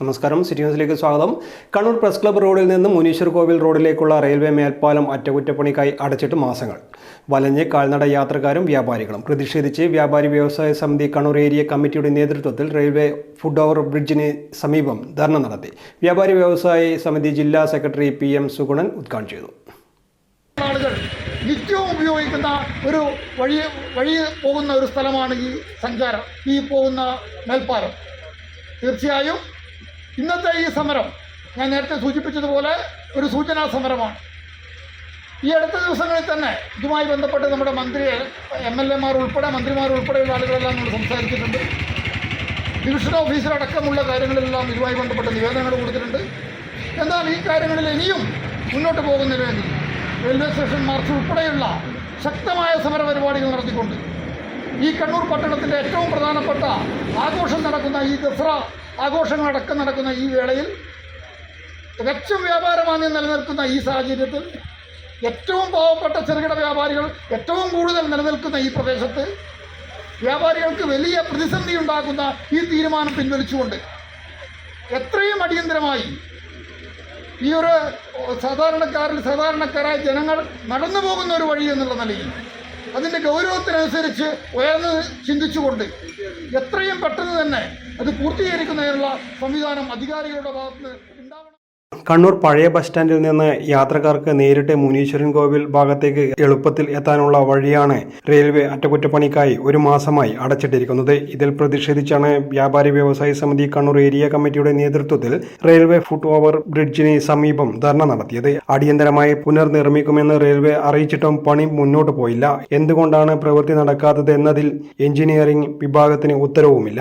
നമസ്കാരം, സിറ്റി ന്യൂസിലേക്ക് സ്വാഗതം. കണ്ണൂർ പ്രസ് ക്ലബ്ബ് റോഡിൽ നിന്ന് മുനീശ്വർ കോവിൽ റോഡിലേക്കുള്ള റെയിൽവേ മേൽപ്പാലം അറ്റകുറ്റപ്പണിക്കായി അടച്ചിട്ട് മാസങ്ങൾ. വലഞ്ഞ് കാൽനട യാത്രക്കാരും വ്യാപാരികളും പ്രതിഷേധിച്ച് വ്യാപാരി വ്യവസായ സമിതി കണ്ണൂർ ഏരിയ കമ്മിറ്റിയുടെ നേതൃത്വത്തിൽ റെയിൽവേ ഫുട് ഓവർ ബ്രിഡ്ജിന് സമീപം ധർണ നടത്തി. വ്യാപാരി വ്യവസായ സമിതി ജില്ലാ സെക്രട്ടറി PM സുഗുണൻ ഉദ്ഘാടനം ചെയ്തു. നിത്യവും ഉപയോഗിക്കുന്ന ഒരു വഴി പോകുന്ന ഒരു സ്ഥലമാണ് ഈ പോകുന്ന മേൽപ്പാലം. തീർച്ചയായും ഇന്നത്തെ ഈ സമരം ഞാൻ നേരത്തെ സൂചിപ്പിച്ചതുപോലെ ഒരു സൂചനാ സമരമാണ്. ഈ അടുത്ത ദിവസങ്ങളിൽ തന്നെ ഇതുമായി ബന്ധപ്പെട്ട് നമ്മുടെ MLA-മാർ ഉൾപ്പെടെ മന്ത്രിമാർ ഉൾപ്പെടെയുള്ള ആളുകളെല്ലാം നമ്മൾ സംസാരിച്ചിട്ടുണ്ട്. ഡിവിഷൻ ഓഫീസറടക്കമുള്ള കാര്യങ്ങളിലെല്ലാം ഇതുമായി ബന്ധപ്പെട്ട നിവേദനങ്ങൾ കൊടുത്തിട്ടുണ്ട്. എന്നാൽ ഈ കാര്യങ്ങളിൽ ഇനിയും മുന്നോട്ട് പോകുന്നതിനുവേണ്ടി റെയിൽവേ സ്റ്റേഷൻ മാർച്ച് ഉൾപ്പെടെയുള്ള ശക്തമായ സമര പരിപാടികൾ നടത്തിക്കൊണ്ട് ഈ കണ്ണൂർ പട്ടണത്തിൻ്റെ ഏറ്റവും പ്രധാനപ്പെട്ട ആഘോഷം നടക്കുന്ന ഈ ദസറ ആഘോഷങ്ങളടക്കം നടക്കുന്ന ഈ വേളയിൽ തികച്ചും വ്യാപാരമാന്യം നിലനിൽക്കുന്ന ഈ സാഹചര്യത്തിൽ ഏറ്റവും പാവപ്പെട്ട ചെറുകിട വ്യാപാരികൾ ഏറ്റവും കൂടുതൽ നിലനിൽക്കുന്ന ഈ പ്രദേശത്ത് വ്യാപാരികൾക്ക് വലിയ പ്രതിസന്ധി ഉണ്ടാക്കുന്ന ഈ തീരുമാനം പിൻവലിച്ചുകൊണ്ട് എത്രയും അടിയന്തരമായി ഈ ഒരു സാധാരണക്കാരായ ജനങ്ങൾ നടന്നു പോകുന്ന ഒരു വഴി എന്നുള്ള നിലയിൽ അതിൻ്റെ ഗൗരവത്തിനനുസരിച്ച് ഉയർന്ന് ചിന്തിച്ചുകൊണ്ട് എത്രയും പെട്ടെന്ന് തന്നെ അത് പൂർത്തീകരിക്കുന്നതിനുള്ള സംവിധാനം അധികാരികളുടെ ഭാഗത്ത് ഉണ്ടാവണം. കണ്ണൂർ പഴയ ബസ് സ്റ്റാൻഡിൽ നിന്ന് യാത്രക്കാർക്ക് നേരിട്ട് മുനീശ്വരൻ കോവിൽ ഭാഗത്തേക്ക് എളുപ്പത്തിൽ എത്താനുള്ള വഴിയാണ് റെയിൽവേ അറ്റകുറ്റപ്പണിക്കായി ഒരു മാസമായി അടച്ചിട്ടിരിക്കുന്നത്. ഇതിൽ പ്രതിഷേധിച്ചാണ് വ്യാപാരി വ്യവസായ സമിതി കണ്ണൂർ ഏരിയ കമ്മിറ്റിയുടെ നേതൃത്വത്തിൽ റെയിൽവേ ഫുട് ഓവർ ബ്രിഡ്ജിന് സമീപം ധർണ നടത്തിയത്. അടിയന്തരമായി പുനർനിർമ്മിക്കുമെന്ന് റെയിൽവേ അറിയിച്ചിട്ടും പണി മുന്നോട്ട് പോയില്ല. എന്തുകൊണ്ടാണ് പ്രവൃത്തി നടക്കാത്തത് എന്നതിൽ എഞ്ചിനീയറിംഗ് വിഭാഗത്തിന് ഉത്തരവുമില്ല.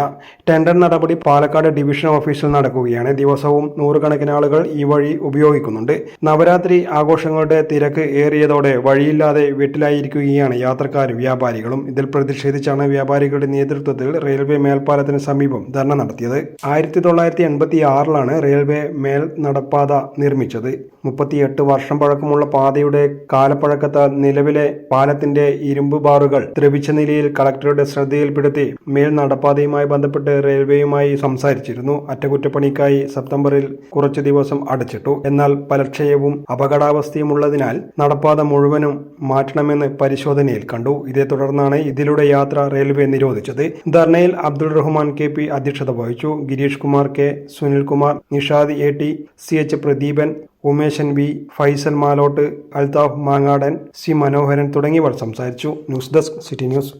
ടെൻഡർ നടപടി പാലക്കാട് ഡിവിഷൻ ഓഫീസിൽ നടക്കുകയാണ്. ദിവസവും നൂറുകണക്കിന് ആളുകൾ ഈ വഴി ഉപയോഗിക്കുന്നുണ്ട്. നവരാത്രി ആഘോഷങ്ങളുടെ തിരക്ക് ഏറിയതോടെ വഴിയില്ലാതെ വീട്ടിലായിരിക്കുകയാണ് യാത്രക്കാരും വ്യാപാരികളും. ഇതിൽ പ്രതിഷേധിച്ചാണ് വ്യാപാരികളുടെ നേതൃത്വത്തിൽ റെയിൽവേ മേൽപ്പാലത്തിന് സമീപം ധർണ നടത്തിയത്. 1986 റെയിൽവേ മേൽ നടപ്പാത നിർമ്മിച്ചത്. 38 വർഷം പഴക്കമുള്ള പാതയുടെ കാലപ്പഴക്കത്താൽ നിലവിലെ പാലത്തിന്റെ ഇരുമ്പ് ബാറുകൾ ദ്രവിച്ച നിലയിൽ കളക്ടറുടെ ശ്രദ്ധയിൽപ്പെടുത്തി മേൽ നടപ്പാതയുമായി ബന്ധപ്പെട്ട് റെയിൽവേയുമായി സംസാരിച്ചിരുന്നു. അറ്റകുറ്റപ്പണിക്കായി സെപ്റ്റംബറിൽ കുറച്ചു ദിവസം അടച്ചിട്ടു. എന്നാൽ ബലക്ഷയവും അപകടാവസ്ഥയുമുള്ളതിനാൽ നടപ്പാത മുഴുവനും മാറ്റണമെന്ന് പരിശോധനയിൽ കണ്ടു. ഇതേ തുടർന്നാണ് ഇതിലൂടെ യാത്ര റെയിൽവേ നിരോധിച്ചത്. ധർണയിൽ അബ്ദുൾ റഹ്മാൻ KP അധ്യക്ഷത വഹിച്ചു. Girish Kumar K, Sunilkumar, Nishad AT, CH Pradeepan, Umeshan V, Faisal Malott, Althaf Mangadan, C മനോഹരൻ തുടങ്ങിയവർ സംസാരിച്ചു. News desk city news.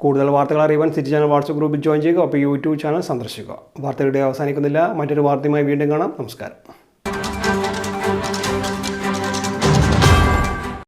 കൂടുതൽ വാർത്തകൾ അറിയുവാൻ സിറ്റി ചാനൽ വാട്സ്ആപ്പ് ഗ്രൂപ്പിൽ ജോയിൻ ചെയ്യുക. അപ്പോൾ YouTube ചാനൽ സന്ദർശിക്കുക. വാർത്തകളുടെ അവസാനിക്കുന്നില്ല. മറ്റൊരു വാർത്തയുമായി വീണ്ടും കാണാം. നമസ്കാരം.